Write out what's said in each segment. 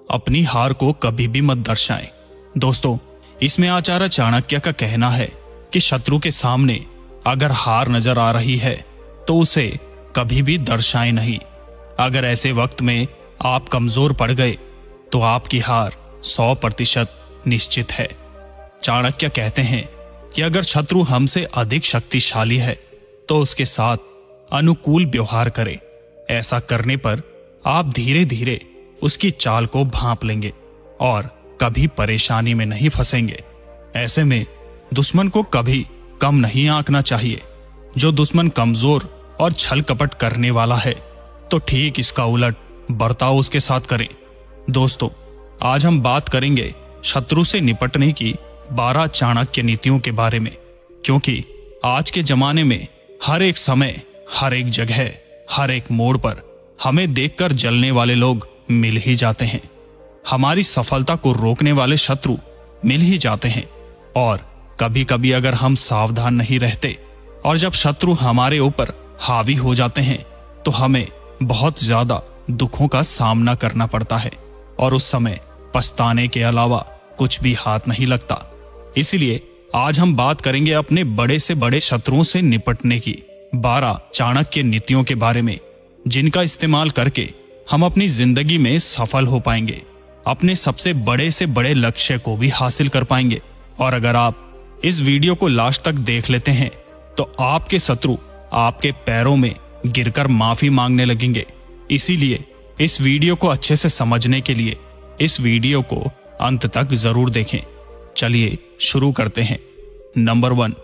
अपनी हार को कभी भी मत दर्शाएं। दोस्तों, इसमें आचार्य चाणक्य का कहना है कि शत्रु के सामने अगर हार नजर आ रही है तो उसे कभी भी दर्शाएं नहीं। अगर ऐसे वक्त में आप कमजोर पड़ गए तो आपकी हार 100% निश्चित है। चाणक्य कहते हैं कि अगर शत्रु हमसे अधिक शक्तिशाली है तो उसके साथ अनुकूल व्यवहार करें। ऐसा करने पर आप धीरे धीरे उसकी चाल को भांप लेंगे और कभी परेशानी में नहीं फंसेंगे। ऐसे में दुश्मन को कभी कम नहीं आंकना चाहिए। जो दुश्मन कमजोर और छल कपट करने वाला है तो ठीक इसका उलट बर्ताव उसके साथ करें। दोस्तों, आज हम बात करेंगे शत्रु से निपटने की 12 चाणक्य नीतियों के बारे में, क्योंकि आज के जमाने में हर एक समय, हर एक जगह, हर एक मोड़ पर हमें देखकर जलने वाले लोग मिल ही जाते हैं। हमारी सफलता को रोकने वाले शत्रु मिल ही जाते हैं। और कभी कभी अगर हम सावधान नहीं रहते और जब शत्रु हमारे ऊपर हावी हो जाते हैं तो हमें बहुत ज्यादा दुखों का सामना करना पड़ता है और उस समय पछताने के अलावा कुछ भी हाथ नहीं लगता। इसलिए आज हम बात करेंगे अपने बड़े से बड़े शत्रुओं से निपटने की 12 चाणक्य नीतियों के बारे में, जिनका इस्तेमाल करके हम अपनी जिंदगी में सफल हो पाएंगे, अपने सबसे बड़े से बड़े लक्ष्य को भी हासिल कर पाएंगे। और अगर आप इस वीडियो को लास्ट तक देख लेते हैं तो आपके शत्रु आपके पैरों में गिरकर माफी मांगने लगेंगे। इसीलिए इस वीडियो को अच्छे से समझने के लिए इस वीडियो को अंत तक जरूर देखें। चलिए शुरू करते हैं। नंबर 1,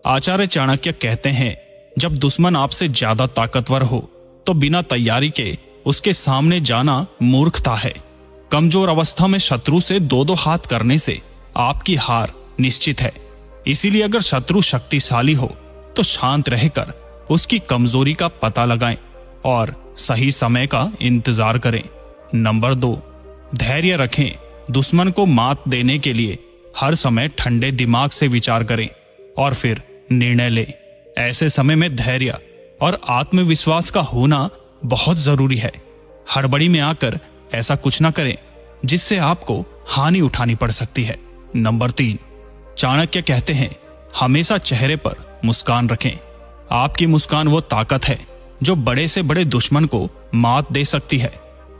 आचार्य चाणक्य कहते हैं, जब दुश्मन आपसे ज्यादा ताकतवर हो तो बिना तैयारी के उसके सामने जाना मूर्खता है। कमजोर अवस्था में शत्रु से 2-2 हाथ करने से आपकी हार निश्चित है। इसीलिए अगर शत्रु शक्तिशाली हो तो शांत रहकर उसकी कमजोरी का पता लगाएं और सही समय का इंतजार करें। नंबर 2, धैर्य रखें। दुश्मन को मात देने के लिए हर समय ठंडे दिमाग से विचार करें और फिर निर्णय लें। ऐसे समय में धैर्य और आत्मविश्वास का होना बहुत जरूरी है। हड़बड़ी में आकर ऐसा कुछ ना करें जिससे आपको हानि उठानी पड़ सकती है। नंबर 3, चाणक्य कहते हैं, हमेशा चेहरे पर मुस्कान रखें। आपकी मुस्कान वो ताकत है जो बड़े से बड़े दुश्मन को मात दे सकती है।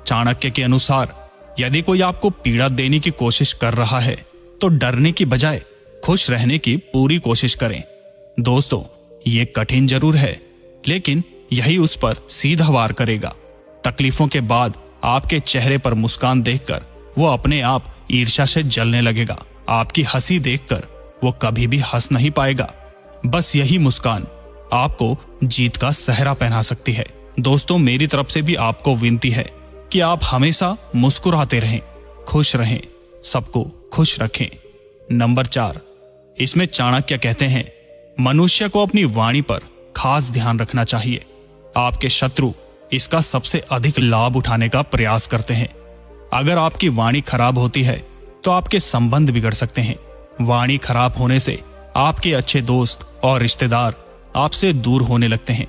चाणक्य के अनुसार यदि कोई आपको पीड़ा देने की कोशिश कर रहा है तो डरने की बजाय खुश रहने की पूरी कोशिश करें। दोस्तों, ये कठिन जरूर है, लेकिन यही उस पर सीधा वार करेगा। तकलीफों के बाद आपके चेहरे पर मुस्कान देखकर वो अपने आप ईर्ष्या से जलने लगेगा। आपकी हंसी देखकर वो कभी भी हंस नहीं पाएगा। बस यही मुस्कान आपको जीत का सेहरा पहना सकती है। दोस्तों, मेरी तरफ से भी आपको विनती है कि आप हमेशा मुस्कुराते रहें, खुश रहें, सबको खुश रखें। नंबर 4, इसमें चाणक्य कहते हैं, मनुष्य को अपनी वाणी पर खास ध्यान रखना चाहिए। आपके शत्रु इसका सबसे अधिक लाभ उठाने का प्रयास करते हैं। अगर आपकी वाणी खराब होती है तो आपके संबंध बिगड़ सकते हैं। वाणी खराब होने से आपके अच्छे दोस्त और रिश्तेदार आपसे दूर होने लगते हैं।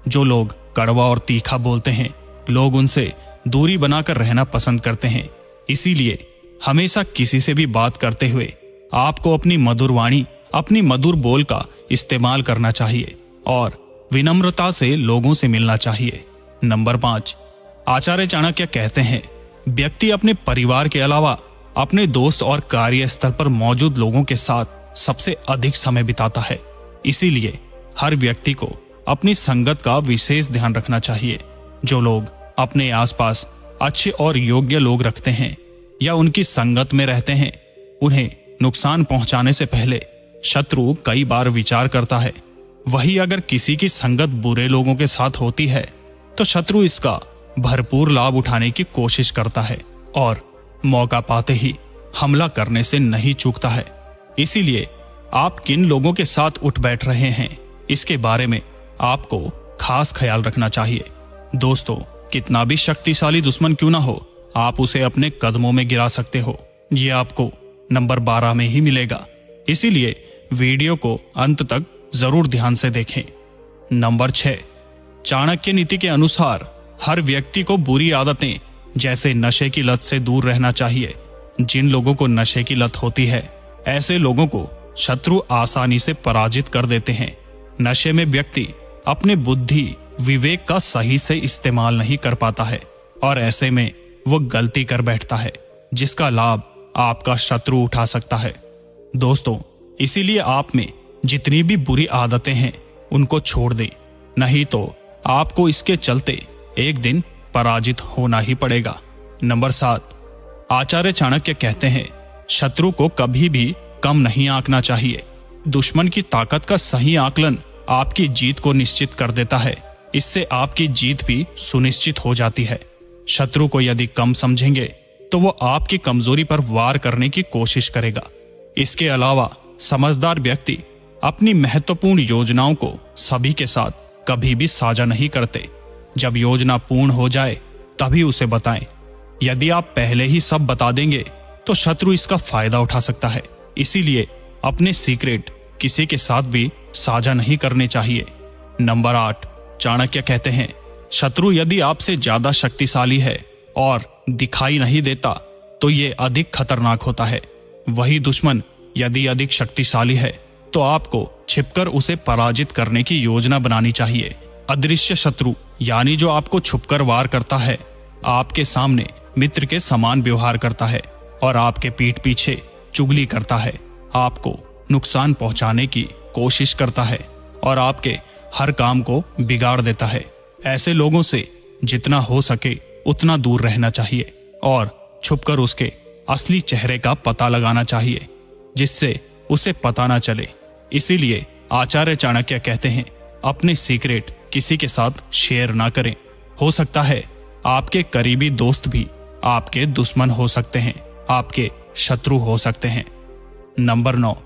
जो लोग कड़वा और तीखा बोलते हैं, लोग उनसे दूरी बनाकर रहना पसंद करते हैं। इसीलिए हमेशा किसी से भी बात करते हुए आपको अपनी मधुर वाणी, अपनी मधुर बोल का इस्तेमाल करना चाहिए और विनम्रता से लोगों से मिलना चाहिए। नंबर 5, आचार्य चाणक्य कहते हैं, व्यक्ति अपने परिवार के अलावा अपने दोस्त और कार्यस्थल पर मौजूद लोगों के साथ सबसे अधिक समय बिताता है। इसीलिए हर व्यक्ति को अपनी संगत का विशेष ध्यान रखना चाहिए। जो लोग अपने आसपास अच्छे और योग्य लोग रखते हैं या उनकी संगत में रहते हैं, उन्हें नुकसान पहुंचाने से पहले शत्रु कई बार विचार करता है। वही अगर किसी की संगत बुरे लोगों के साथ होती है तो शत्रु इसका भरपूर लाभ उठाने की कोशिश करता है और मौका पाते ही हमला करने से नहीं चूकता है। इसीलिए आप किन लोगों के साथ उठ बैठ रहे हैं, इसके बारे में आपको खास ख्याल रखना चाहिए। दोस्तों, कितना भी शक्तिशाली दुश्मन क्यों ना हो, आप उसे अपने कदमों में गिरा सकते हो। ये आपको नंबर 12 में ही मिलेगा। इसीलिए वीडियो को अंत तक जरूर ध्यान से देखें। नंबर 6, चाणक्य नीति के अनुसार हर व्यक्ति को बुरी आदतें जैसे नशे की लत से दूर रहना चाहिए। जिन लोगों को नशे की लत होती है, ऐसे लोगों को शत्रु आसानी से पराजित कर देते हैं। नशे में व्यक्ति अपने बुद्धि विवेक का सही से इस्तेमाल नहीं कर पाता है और ऐसे में वो गलती कर बैठता है जिसका लाभ आपका शत्रु उठा सकता है। दोस्तों, इसीलिए आप में जितनी भी बुरी आदतें हैं उनको छोड़ दें, नहीं तो आपको इसके चलते एक दिन पराजित होना ही पड़ेगा। नंबर 7, आचार्य चाणक्य कहते हैं, शत्रु को कभी भी कम नहीं आंकना चाहिए। दुश्मन की ताकत का सही आकलन आपकी जीत को निश्चित कर देता है। इससे आपकी जीत भी सुनिश्चित हो जाती है। शत्रु को यदि कम समझेंगे तो वो आपकी कमजोरी पर वार करने की कोशिश करेगा। इसके अलावा समझदार व्यक्ति अपनी महत्वपूर्ण योजनाओं को सभी के साथ कभी भी साझा नहीं करते। जब योजना पूर्ण हो जाए तभी उसे बताएं। यदि आप पहले ही सब बता देंगे तो शत्रु इसका फायदा उठा सकता है। इसीलिए अपने सीक्रेट किसी के साथ भी साझा नहीं करने चाहिए। नंबर 8, चाणक्य कहते हैं, शत्रु यदि आपसे ज्यादा शक्तिशाली है और दिखाई नहीं देता तो ये अधिक खतरनाक होता है। वही दुश्मन यदि अधिक शक्तिशाली है तो आपको छिपकर उसे पराजित करने की योजना बनानी चाहिए। अदृश्य शत्रु यानी जो आपको छुपकर वार करता है, आपके सामने मित्र के समान व्यवहार करता है और आपके पीठ पीछे चुगली करता है, आपको नुकसान पहुंचाने की कोशिश करता है और आपके हर काम को बिगाड़ देता है। ऐसे लोगों से जितना हो सके उतना दूर रहना चाहिए और छुपकर उसके असली चेहरे का पता लगाना चाहिए, जिससे उसे पता ना चले। इसीलिए आचार्य चाणक्य कहते हैं, अपने सीक्रेट किसी के साथ शेयर ना करें। हो सकता है आपके करीबी दोस्त भी आपके दुश्मन हो सकते हैं, आपके शत्रु हो सकते हैं। नंबर 9,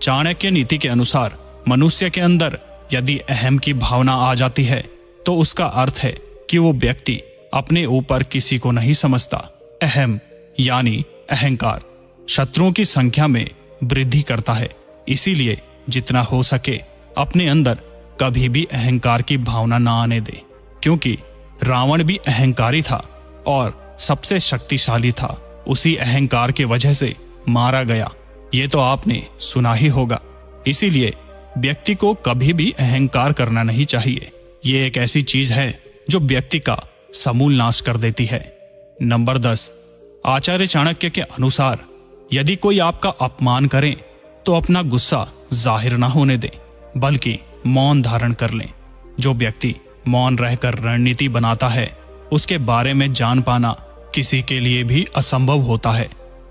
चाणक्य नीति के अनुसार मनुष्य के अंदर यदि अहम की भावना आ जाती है तो उसका अर्थ है कि वो व्यक्ति अपने ऊपर किसी को नहीं समझता। अहम यानी अहंकार शत्रुओं की संख्या में वृद्धि करता है। इसीलिए जितना हो सके अपने अंदर कभी भी अहंकार की भावना ना आने दे, क्योंकि रावण भी अहंकारी था और सबसे शक्तिशाली था। उसी अहंकार की वजह से मारा गया। ये तो आपने सुना ही होगा। इसीलिए व्यक्ति को कभी भी अहंकार करना नहीं चाहिए। ये एक ऐसी चीज है जो व्यक्ति का समूल नाश कर देती है। नंबर 10, आचार्य चाणक्य के अनुसार यदि कोई आपका अपमान करे तो अपना गुस्सा जाहिर ना होने दे, बल्कि मौन धारण कर लें। जो व्यक्ति मौन रहकर रणनीति बनाता है उसके बारे में जान पाना किसी के लिए भी असंभव होता है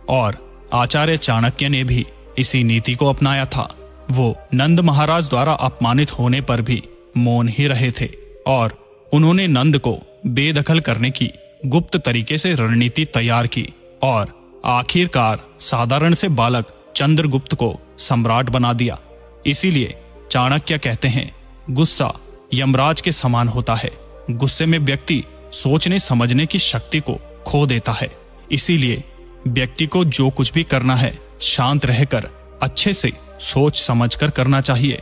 और आचार्य चाणक्य ने भी इसी नीति को अपनाया था। वो नंद महाराज द्वारा अपमानित होने पर भी मौन ही रहे थे और उन्होंने नंद को बेदखल करने की गुप्त तरीके से रणनीति तैयार की और आखिरकार साधारण से बालक चंद्रगुप्त को सम्राट बना दिया। इसीलिए चाणक्य कहते हैं, गुस्सा यमराज के समान होता है। गुस्से में व्यक्ति सोचने समझने की शक्ति को खो देता है। इसीलिए व्यक्ति को जो कुछ भी करना है शांत रहकर अच्छे से सोच समझकर करना चाहिए।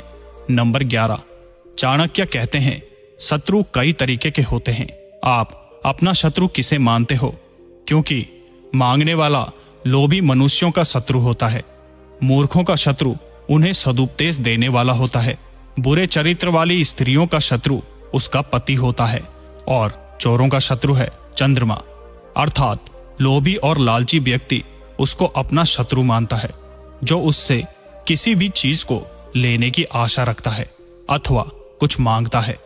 नंबर 11, चाणक्य कहते हैं, शत्रु कई तरीके के होते हैं। आप अपना शत्रु किसे मानते हो? क्योंकि मांगने वाला लोभी मनुष्यों का शत्रु होता है। मूर्खों का शत्रु उन्हें सदुपदेश देने वाला होता है। बुरे चरित्र वाली स्त्रियों का शत्रु उसका पति होता है और चोरों का शत्रु है चंद्रमा। अर्थात लोभी और लालची व्यक्ति उसको अपना शत्रु मानता है जो उससे किसी भी चीज को लेने की आशा रखता है अथवा कुछ मांगता है।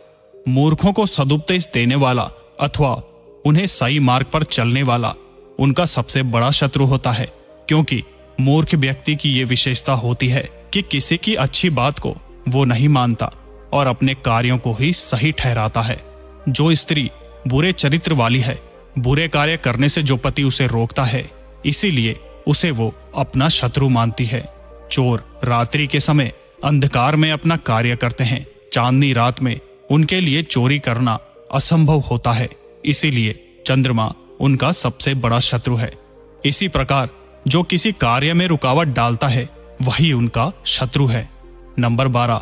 मूर्खों को सदुपदेश देने वाला अथवा उन्हें सही मार्ग पर चलने वाला उनका सबसे बड़ा शत्रु होता है, क्योंकि मूर्ख व्यक्ति की ये विशेषता होती है कि किसी की अच्छी बात को वो नहीं मानता और अपने कार्यों को ही सही ठहराता है। जो स्त्री बुरे चरित्र वाली है, बुरे कार्य करने से जो पति उसे रोकता है, इसीलिए उसे वो अपना शत्रु मानती है। चोर रात्रि के समय अंधकार में अपना कार्य करते हैं। चांदनी रात में उनके लिए चोरी करना असंभव होता है, इसीलिए चंद्रमा उनका सबसे बड़ा शत्रु है। इसी प्रकार जो किसी कार्य में रुकावट डालता है वही उनका शत्रु है। नंबर 12,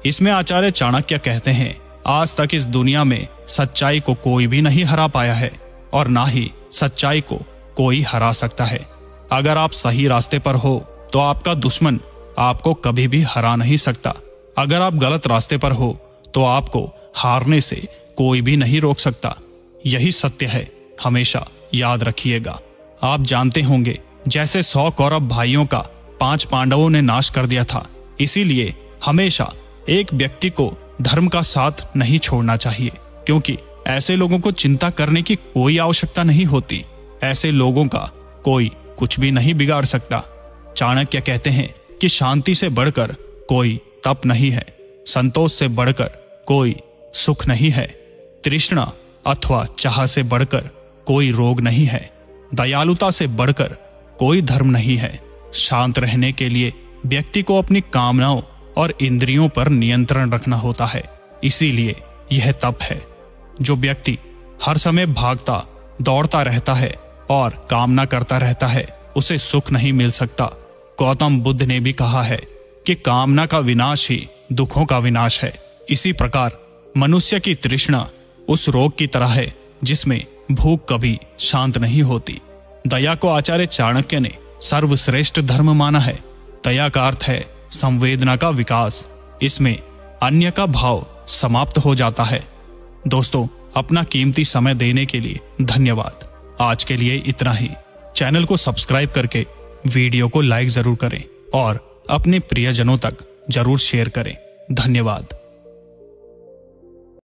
इसमें आचार्य चाणक्य कहते हैं, आज तक इस दुनिया में सच्चाई को कोई भी नहीं हरा पाया है और ना ही सच्चाई को कोई हरा सकता है। अगर आप सही रास्ते पर हो तो आपका दुश्मन आपको कभी भी हरा नहीं सकता। अगर आप गलत रास्ते पर हो तो आपको हारने से कोई भी नहीं रोक सकता। यही सत्य है, हमेशा याद रखिएगा। आप जानते होंगे, जैसे 100 कौरव भाइयों का 5 पांडवों ने नाश कर दिया था, इसीलिए हमेशा एक व्यक्ति को धर्म का साथ नहीं छोड़ना चाहिए, क्योंकि ऐसे लोगों को चिंता करने की कोई आवश्यकता नहीं होती। ऐसे लोगों का कोई कुछ भी नहीं बिगाड़ सकता। चाणक्य कहते हैं कि शांति से बढ़कर कोई तप नहीं है, संतोष से बढ़कर कोई सुख नहीं है, तृष्णा अथवा चाह से बढ़कर कोई रोग नहीं है, दयालुता से बढ़कर कोई धर्म नहीं है। शांत रहने के लिए व्यक्ति को अपनी कामनाओं और इंद्रियों पर नियंत्रण रखना होता है। इसीलिए यह तप है। जो व्यक्ति हर समय भागता दौड़ता रहता है और कामना करता रहता है, उसे सुख नहीं मिल सकता। गौतम बुद्ध ने भी कहा है कि कामना का विनाश ही दुखों का विनाश है। इसी प्रकार मनुष्य की तृष्णा उस रोग की तरह है जिसमें भूख कभी शांत नहीं होती। दया को आचार्य चाणक्य ने सर्वश्रेष्ठ धर्म माना है। दया का अर्थ है संवेदना का विकास। इसमें अन्य का भाव समाप्त हो जाता है। दोस्तों, अपना कीमती समय देने के लिए धन्यवाद। आज के लिए इतना ही। चैनल को सब्सक्राइब करके वीडियो को लाइक जरूर करें और अपने प्रियजनों तक जरूर शेयर करें। धन्यवाद।